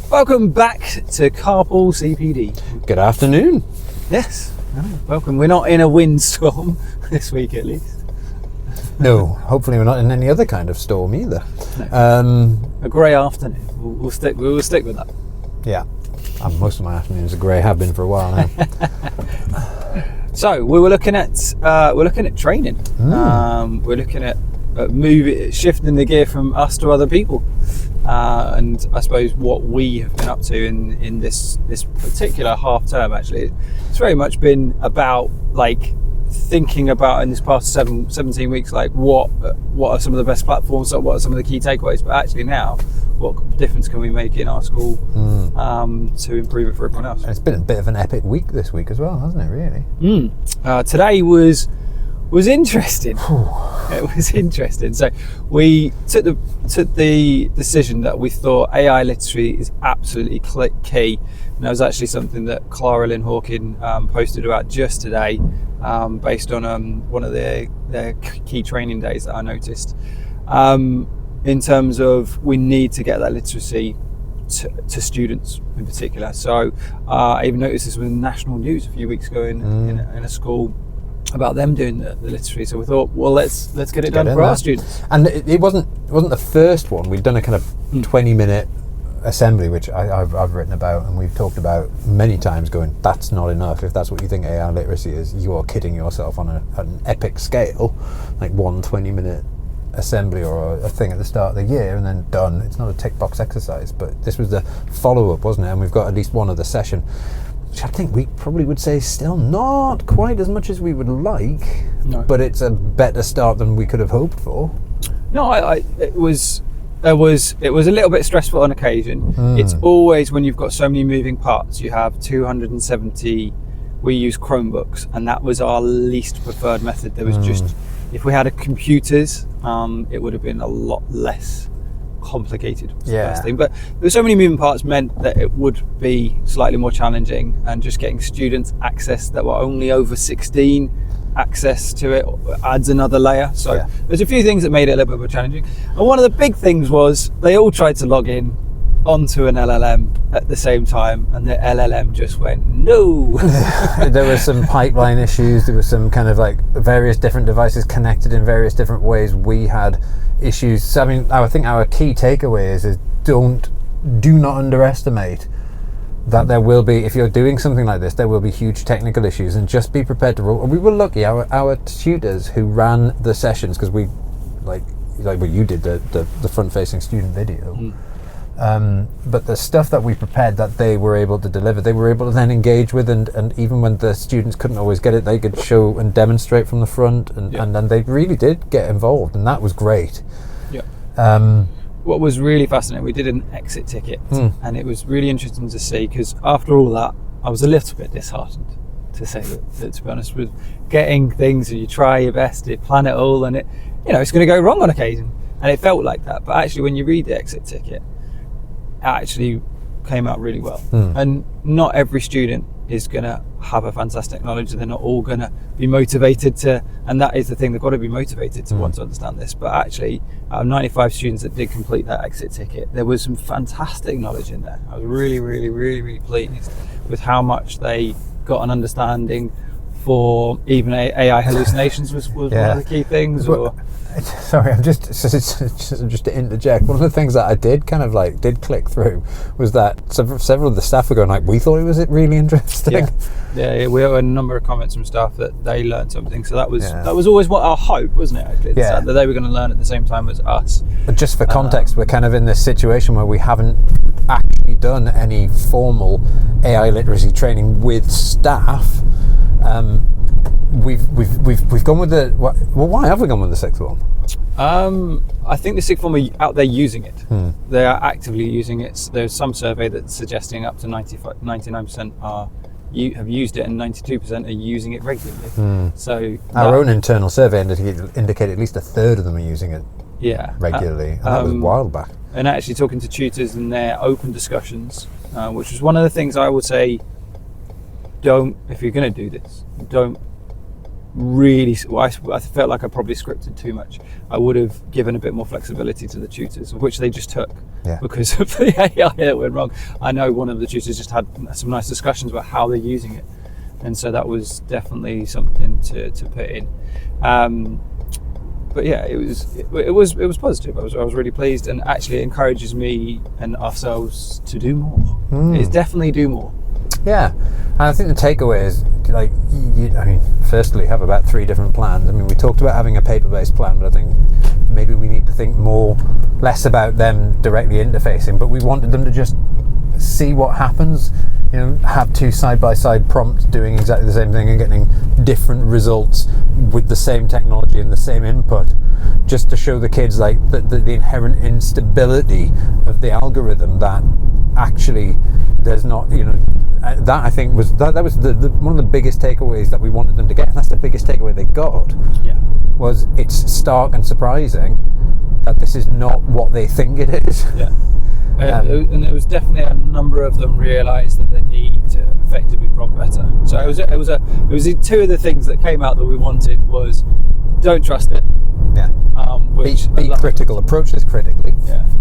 Welcome back to Carpool CPD. Good afternoon. Yes, welcome. We're not in a windstorm this week, at least. No, hopefully we're not in any other kind of storm either. No. A grey afternoon. We'll stick with that. Yeah, and most of my afternoons are grey. Have been for a while now. So we were looking at training. We're looking at shifting the gear from us to other people, and I suppose what we have been up to in this particular half term. Actually, it's very much been about like thinking about in this past 17 weeks, like what are some of the best platforms, what are some of the key takeaways, but actually now what difference can we make in our school to improve it for everyone else. And it's been a bit of an epic week this week as well, hasn't it, really? Today was interesting. It was interesting. So we took the decision that we thought AI literacy is absolutely key, and that was actually something that Clara Lynn Hawkin posted about just today, based on one of their key training days that I noticed, in terms of we need to get that literacy to students in particular. So I even noticed this was in national news a few weeks ago in a school about them doing the literacy. So we thought, well, let's get it done for our students. And it wasn't the first one. We'd done a kind of 20-minute assembly, which I've written about and we've talked about many times, going, that's not enough. If that's what you think AI literacy is, you are kidding yourself on an epic scale. Like one 20-minute assembly or a thing at the start of the year and then done. It's not a tick box exercise, but this was the follow-up, wasn't it? And we've got at least one other session, which I think we probably would say still not quite as much as we would like, but it's a better start than we could have hoped for. No, it was a little bit stressful on occasion. It's always, when you've got so many moving parts, you have 270. We use Chromebooks, and that was our least preferred method. There was just, if we had computers, it would have been a lot less complicated, was the first thing. But there were so many moving parts meant that it would be slightly more challenging, and just getting students access that were only over 16 access to it adds another layer. So there's a few things that made it a little bit more challenging, and one of the big things was they all tried to log in onto an LLM at the same time, and the LLM just went no. There were some pipeline issues. There was some kind of like various different devices connected in various different ways. We had issues. So, I mean, I think our key takeaway is do not underestimate that there will be, if you're doing something like this, there will be huge technical issues, and just be prepared to roll. We were lucky, our tutors who ran the sessions, because we like what you did, the front facing student video, but the stuff that we prepared that they were able to deliver, they were able to then engage with, and even when the students couldn't always get it, they could show and demonstrate from the front, and then they really did get involved, and that was great. What was really fascinating, we did an exit ticket, and it was really interesting to see, because after all that, I was a little bit disheartened, to say that, to be honest, with getting things, and you try your best, you plan it all, and it's going to go wrong on occasion, and it felt like that. But actually, when you read the exit ticket, it actually came out really well. And not every student is going to have a fantastic knowledge, and they're not all going to be motivated to, and that is the thing, they've got to be motivated to want to understand this. But actually, out of 95 students that did complete that exit ticket, there was some fantastic knowledge in there. I was really, really, really, really pleased with how much they got an understanding for even AI hallucinations was one of the key things. Sorry, I'm just to interject. One of the things that I did click through was that several of the staff were going like, we thought it was really interesting. Yeah, we had a number of comments from staff that they learned something. So that was always what our hope, wasn't it? Actually, that they were going to learn at the same time as us. But just for context, we're kind of in this situation where we haven't actually done any formal AI literacy training with staff. We've gone with why have we gone with the sixth form? I think the sixth form are out there using it. They are actively using it. There's some survey that's suggesting up to 99% have used it, and 92% are using it regularly. So our own internal survey indicated at least a third of them are using it regularly, and that was a while back. And actually talking to tutors in their open discussions, which was one of the things I would say, if you're going to do this, don't really, I felt like I probably scripted too much. I would have given a bit more flexibility to the tutors, which they just took because of the AI that went wrong. I know one of the tutors just had some nice discussions about how they're using it, and so that was definitely something to put in. But yeah, it was positive. I was really pleased, and actually it encourages me and ourselves to do more. It's definitely do more. Yeah, and I think the takeaway is, like, firstly, have about 3 different plans. I mean, we talked about having a paper-based plan, but I think maybe we need to think less about them directly interfacing, but we wanted them to just see what happens. Have 2 side-by-side prompts doing exactly the same thing and getting different results with the same technology and the same input, just to show the kids like the inherent instability of the algorithm, that actually there's not, that I think was that was the one of the biggest takeaways that we wanted them to get, and that's the biggest takeaway they got. Was it's stark and surprising that this is not what they think it is. And there was definitely a number of them realised that they need to effectively prompt better. So it was 2 of the things that came out that we wanted was don't trust it. Be critical, approach this critically.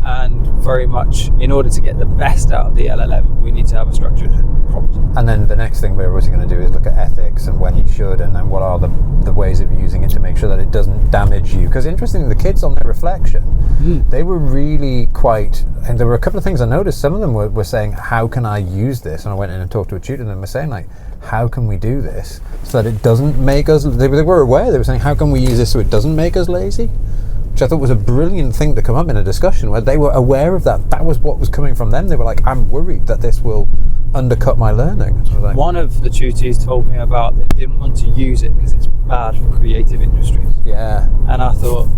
And very much in order to get the best out of the LLM, we need to have a structured prompt. And then the next thing we're obviously going to do is look at ethics and when you should, and then what are the ways of using it to make sure that it doesn't damage you. Because interestingly, the kids on their reflection, they were really quite, and there were a couple of things I noticed. Some of them were saying, how can I use this? And I went in and talked to a tutor, and they were saying, like, how can we do this so that it doesn't make us, they were aware, they were saying, how can we use this so it doesn't make us lazy? Which I thought was a brilliant thing to come up in a discussion where they were aware of that. That was what was coming from them. They were like, I'm worried that this will undercut my learning. Like, one of the tutors told me about they didn't want to use it because it's bad for creative industries. And I thought,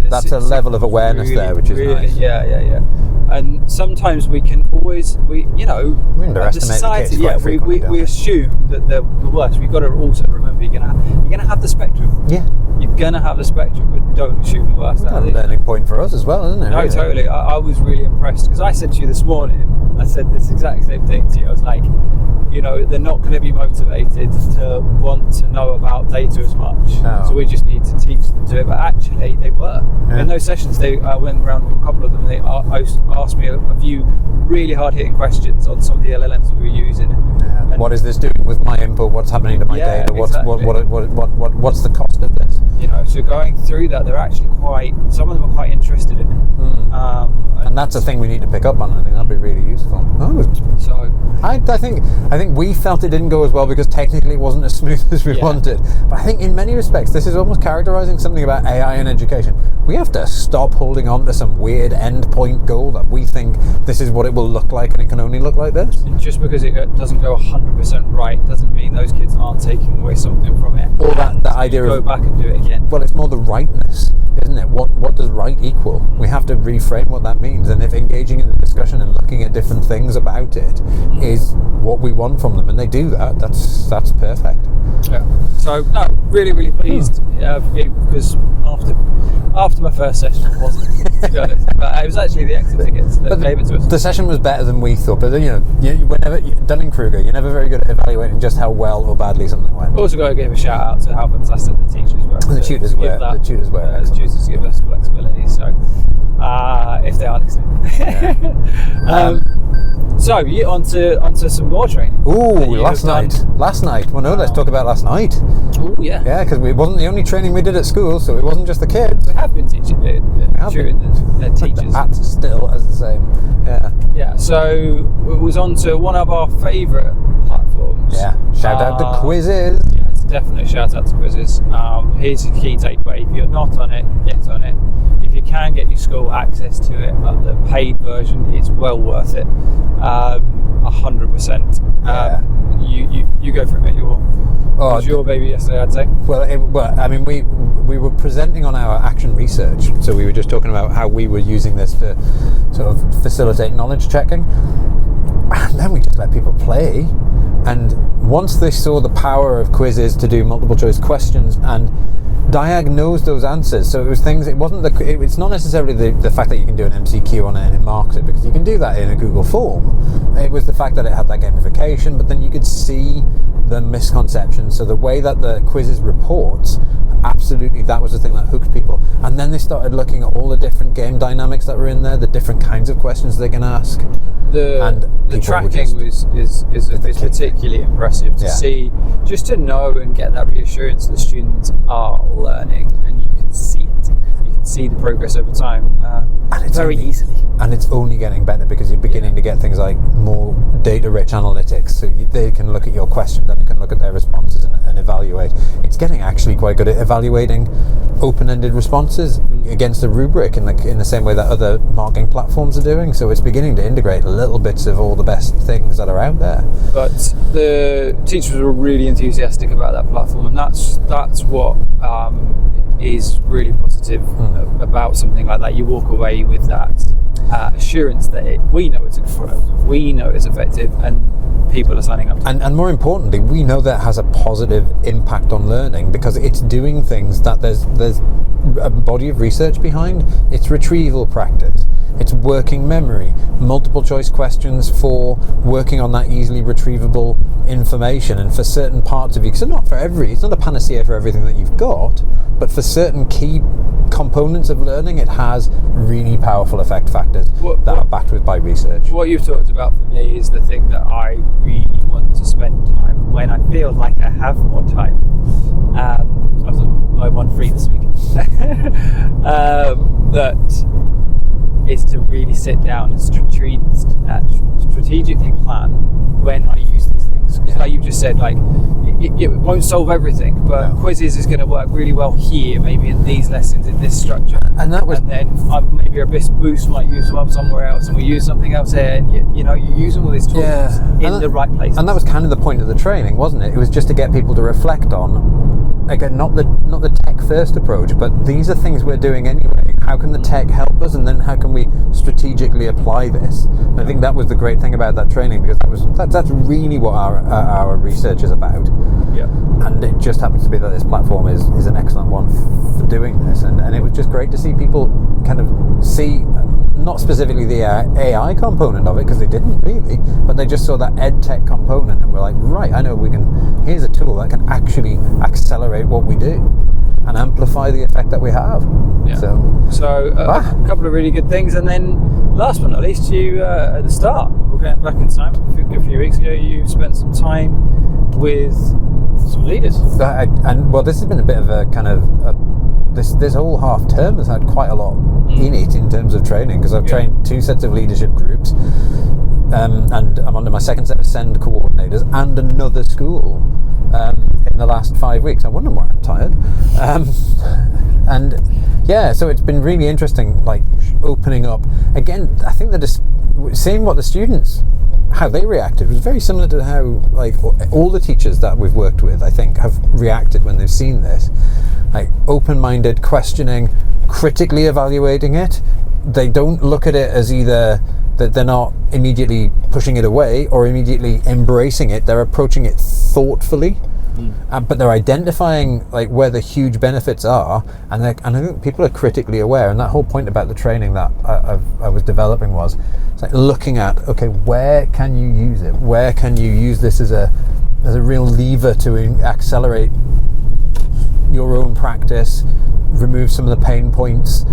that's a level of awareness really, there, which is really nice. And sometimes we can always, we underestimate society, the kids we assume that they're the worst. We've got to also remember you're gonna have the spectrum. You're gonna have the spectrum, but don't assume the worst. That's a learning point for us as well, isn't it? No, really? Totally. I was really impressed because I said to you this morning, I said this exact same thing to you. I was like, they're not going to be motivated to want to know about data as much. So we just need to teach them to it. But actually, they were. In those sessions, I went around with a couple of them, and they asked me a few really hard-hitting questions on some of the LLMs that we were using. What is this doing with my input? What's happening to my data? What's the cost of this? So going through that, they're actually some of them are quite interested in it. And that's a thing we need to pick up on. I think that'd be really useful. So I think we felt it didn't go as well because technically it wasn't as smooth as we wanted. But I think in many respects, this is almost characterizing something about AI in education. We have to stop holding on to some weird endpoint goal that we think this is what it will look like and it can only look like this. And just because it doesn't go 100% right doesn't mean those kids aren't taking away something from it. Or that idea go back and do it again. Well, it's more the rightness, isn't it? What does right equal? We have to reframe what that means. And if engaging in the discussion and looking at different things about it is what we want from them, and they do that, that's perfect. So no, really, really pleased because after my first session, it wasn't, to be honest. But it was actually the exit tickets that gave it to us. The session was better than we thought, but whenever Dunning-Kruger, you're never very good at evaluating just how well or badly something went. Also, got to give a shout out to how fantastic the teachers were. And the tutors were. The tutors give us flexibility. So, if they are listening. So onto some more training. Last night. Well, no, let's talk about last night. Yeah, because it wasn't the only training we did at school, so it wasn't just the kids. We have been teaching the teachers. That's still as the same. Yeah. So it was onto one of our favourite platforms. Shout out to Quizzes. It's definitely shout out to Quizzes. Here's the key takeaway: if you're not on it, get on it. If you can get your school access to it, the paid version is well worth it. 100%. You go for it, mate. It was your baby yesterday, I'd say. We were presenting on our action research, so we were just talking about how we were using this to sort of facilitate knowledge checking, and then we just let people play. And once they saw the power of quizzes to do multiple choice questions and diagnose those answers, so it was things. It's not necessarily the fact that you can do an MCQ on it and it marks it, because you can do that in a Google form. It was the fact that it had that gamification, but then you could see the misconceptions. So the way that the quizzes reports, absolutely, that was the thing that hooked people. And then they started looking at all the different game dynamics that were in there, the different kinds of questions they can ask. The tracking is particularly impressive to see, just to know and get that reassurance that students are learning, and you can see it. You can see the progress over time, and it's very easily. And it's only getting better because you're beginning to get things like more data-rich analytics. So they can look at your question, then they can look at their responses and evaluate. It's getting actually quite good at evaluating open-ended responses against a rubric in the same way that other marking platforms are doing. So it's beginning to integrate little bits of all the best things that are out there. But the teachers were really enthusiastic about that platform, and that's what is really positive about something like that. You walk away with that assurance that we know it's a good product, we know it's effective, and people are signing up to it. And more importantly, we know that has a positive impact on learning because it's doing things that there's a body of research behind. It's retrieval practice, it's working memory, multiple choice questions for working on that easily retrievable information, and for certain parts of you, so it's not a panacea for everything that you've got, but for certain key components of learning, it has really powerful effect factors that are backed with by research. What you've talked about for me is the thing that I really want to spend time when I feel like I have more time. I was on my 1-3 this week. That is to really sit down and strategically plan when I use these things. Because like you just said, like it won't solve everything, but quizzes is going to work really well here, maybe in these lessons, in this structure. And then maybe a boost might use one somewhere else, and we use something else here, and you're using all these tools in the right place. And that was kind of the point of the training, wasn't it? It was just to get people to reflect on, again, not the tech first approach, but these are things we're doing anyway. How can the tech help us, and then how can we strategically apply this? And I think that was the great thing about that training, because that's really what our research is about. Yeah. And it just happens to be that this platform is an excellent one for doing this, and it was just great to see people kind of see, not specifically the AI component of it, because they didn't really, but they just saw that ed tech component and were like, right, I know here's a tool that can actually accelerate what we do and amplify the effect that we have. Yeah. So a couple of really good things, and then last but not least, you at the start, we're going back in time, a few weeks ago, you spent some time with some leaders. This has been a bit of a kind of this whole half term has had quite a lot in it in terms of training, because I've trained 2 sets of leadership groups, and I'm under my second set of SEND coordinators and another school in the last 5 weeks. I wonder why I'm tired. So it's been really interesting, like opening up again. I think that seeing what the students, how they reacted, was very similar to how like all the teachers that we've worked with, I think, have reacted when they've seen this. Like open-minded, questioning, critically evaluating it. They don't look at it as either that they're not immediately pushing it away or immediately embracing it. They're approaching it thoughtfully, but they're identifying like where the huge benefits are, and I think people are critically aware. And that whole point about the training that I was developing was, it's like looking at, okay, where can you use it? Where can you use this as a real lever to accelerate your own practice, remove some of the pain points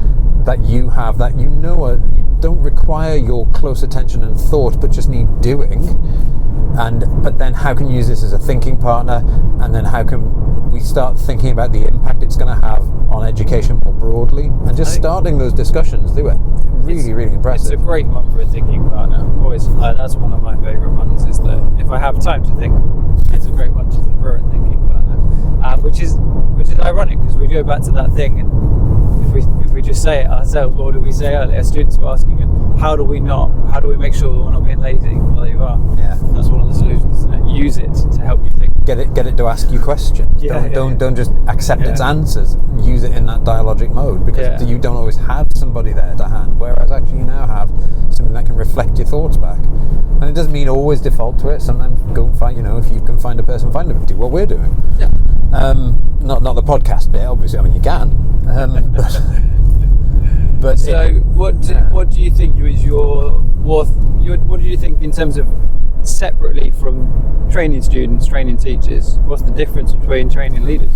that you have that don't require your close attention and thought, but just need doing. But then how can you use this as a thinking partner, and then how can we start thinking about the impact it's going to have on education more broadly, and just starting those discussions. They were really impressive. It's a great one for a thinking partner. Always, that's one of my favourite ones, is that if I have time to think, it's a great one for a thinking partner, which is ironic, because we go back to that thing, and if we just say it ourselves, what did we say earlier? Students were asking, how do we make sure we're not being lazy? Well, you are. Yeah. That's one of the solutions. Use it to help you think. Get it to ask you questions. Don't just accept its answers. Use it in that dialogic mode, because you don't always have somebody there to hand, whereas actually you now have something that can reflect your thoughts back. And it doesn't mean always default to it. Sometimes go and find, if you can find a person, find them. Do what we're doing. Yeah. Not the podcast bit, obviously. I mean, you can. But what do you think is what do you think in terms of separately from training students, training teachers, what's the difference between training leaders?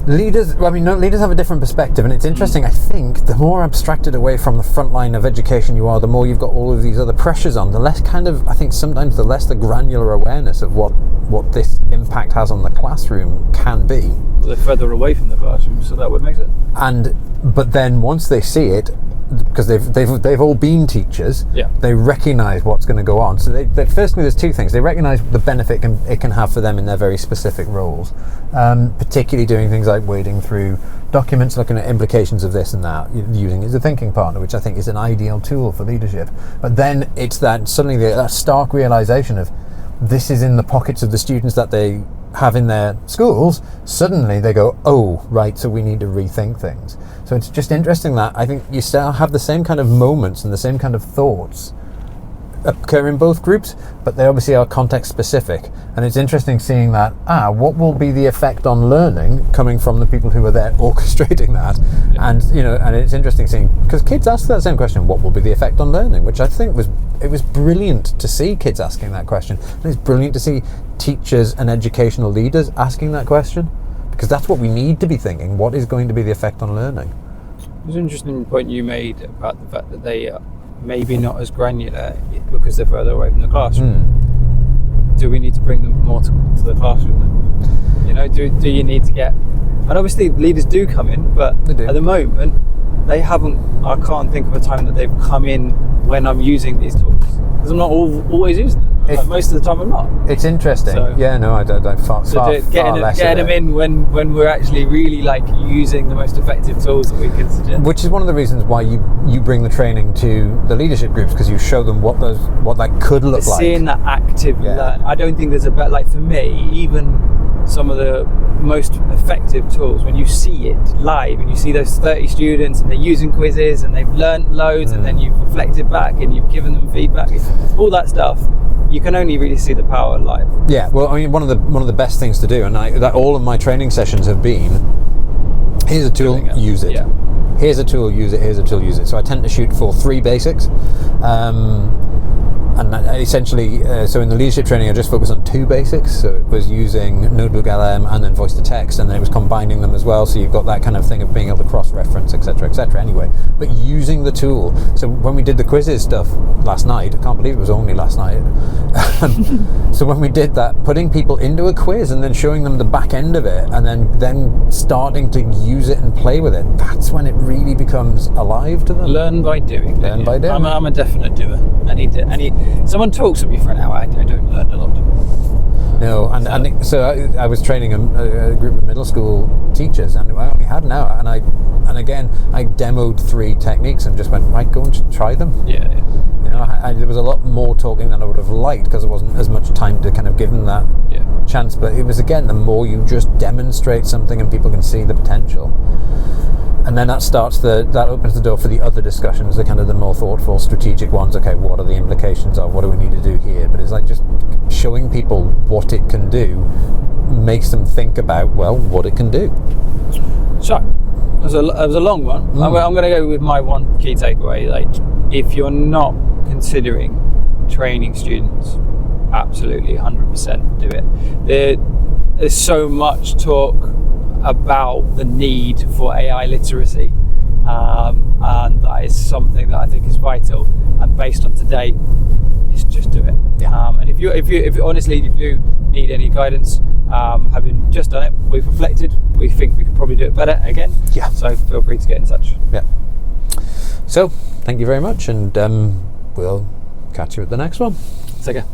Leaders have a different perspective, and it's interesting. I think the more abstracted away from the front line of education you are, the more you've got all of these other pressures on, the less I think sometimes the less the granular awareness of what this impact has on the classroom can be. Well, they're further away from the classroom, so that would make sense. But then once they see it, because they've all been teachers, they recognise what's going to go on. So they firstly, there's two things. They recognise the benefit it can have for them in their very specific roles, particularly doing things like wading through documents, looking at implications of this and that, using it as a thinking partner, which I think is an ideal tool for leadership. But then it's that suddenly that stark realisation of this is in the pockets of the students that they have in their schools. Suddenly they go, oh right, so we need to rethink things. So it's just interesting that I think you still have the same kind of moments and the same kind of thoughts occur in both groups, but they obviously are context specific. And it's interesting seeing that what will be the effect on learning coming from the people who are there orchestrating that. And and it's interesting seeing, because kids ask that same question, what will be the effect on learning, which I think was brilliant to see kids asking that question. And it's brilliant to see teachers and educational leaders asking that question, because that's what we need to be thinking. What is going to be the effect on learning? It was an interesting point you made about the fact that they are maybe not as granular because they're further away from the classroom. Do we need to bring them more to the classroom then? Do you need to get, and obviously leaders do come in, but at the moment they haven't. I can't think of a time that they've come in when I'm using these tools, because I'm not always using them. Most of the time I'm not. It's interesting. So, I don't far getting them in when we're actually really using the most effective tools that we can suggest. Which is one of the reasons why you bring the training to the leadership groups, because you show them what that could look like. Seeing that active learn. I don't think there's a better, for me, even some of the most effective tools, when you see it live and you see those 30 students and they're using quizzes and they've learned loads and then you've reflected back and you've given them feedback, all that stuff, you can only really see the power live. Yeah, well, I mean, one of the best things to do, and that all of my training sessions have been, here's a tool, use it. Yeah. Here's a tool, use it. Here's a tool, use it. So I tend to shoot for 3 basics. And essentially, so in the leadership training, I just focused on 2 basics. So it was using Notebook LM and then voice to text, and then it was combining them as well. So you've got that kind of thing of being able to cross-reference, etc., etc. Anyway, but using the tool. So when we did the quizzes stuff last night, I can't believe it was only last night. So when we did that, putting people into a quiz and then showing them the back end of it, and then starting to use it and play with it, that's when it really becomes alive to them. Learn by doing. Learn by doing. I'm a definite doer. Someone talks to me for an hour, I don't learn a lot. No, and so I was training a group of middle school teachers, and I only had an hour, and again I demoed 3 techniques and just went, right, go and try them. Yeah. There was a lot more talking than I would have liked, because there wasn't as much time to kind of give them that chance. But it was, again, the more you just demonstrate something and people can see the potential. And then that opens the door for the other discussions, the kind of the more thoughtful, strategic ones. Okay, what are the implications of what do we need to do here? But it's like just showing people what it can do makes them think about, well, what it can do. So, it was a long one. I'm going to go with my one key takeaway. If you're not considering training students, absolutely 100% do it. There's so much talk about the need for AI literacy, and that is something that I think is vital, and based on today, is just do it. And if you need any guidance, having just done it, we've reflected, we think we could probably do it better again, so feel free to get in touch. So thank you very much, and we'll catch you at the next one. Take care.